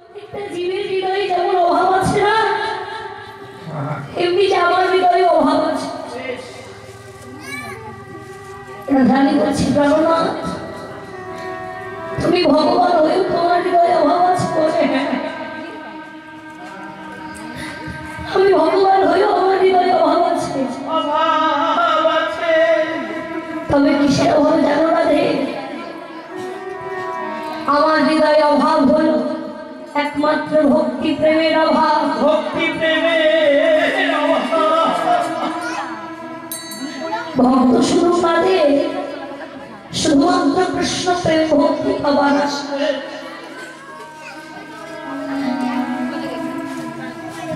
একটা জীবের হৃদয়ে যেমন অভাব আছে না, এমনি যে আমার হৃদয়ে অভাব আছে। রাধারানী বলছি, প্রাণনাথ তুমি ভগবান হয়েও তোমার হৃদয়ে অভাব আছে বলে। আমি ভগবান হয়েও আমার হৃদয়ে অভাব আছে। তবে কিসের অভাব জানো রাধে? আমার হৃদয়ে অভাব হলো একমাত্র ভক্তি প্রেমের অভাব। ভক্তি প্রেমের অভাব। ভক্ত শুধু কাঁদে শুধুমাত্র কৃষ্ণ প্রেম ভক্তি পাবার আশায়।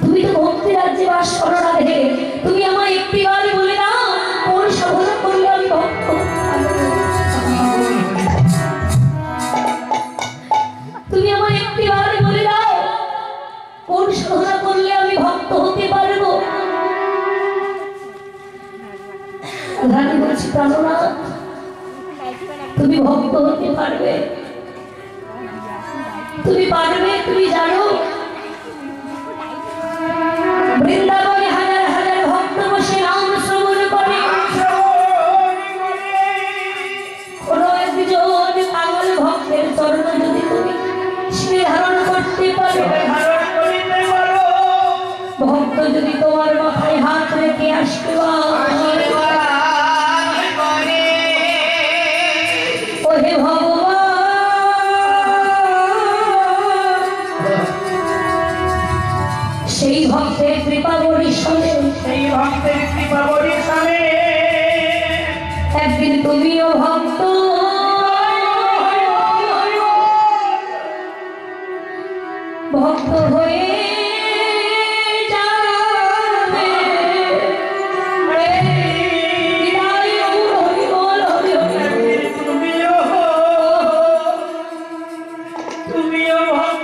তুমি তো ভক্তি রাজ্যে বাস করো রাধে, তুমি আমায় একটিবারই বলে দাও কোন সাধনা করলে আমি ভক্ত হতে পারবো। তুমি আমায় একটিবারই বলে দাও কোন সাধনা করলে আমি ভক্ত হতে পারবো। রানী বলছি, প্রাণনাথ তুমি ভক্ত হতে পারবে, তুমি পারবে। তুমি জানো বৃন্দাবনে হাজার হাজার ভক্ত বসে নাম শ্রবণ করে, কোন একজন পাগল ভক্তের চরণ যদি তুমি সে ধারণ করতে পারো, ভক্ত যদি তোমার মাথায় হাত রেখে আসবে ওহে ভগবান, সেই ভক্তের কৃপা বরিশালে, সেই ভক্তের কৃপা বরিশালে একদিন তুমিও ভক্ত ভক্ত হয়ে যাবে। বিদায় গৌর হরি বল হরি হরি। তুমিও ভক্ত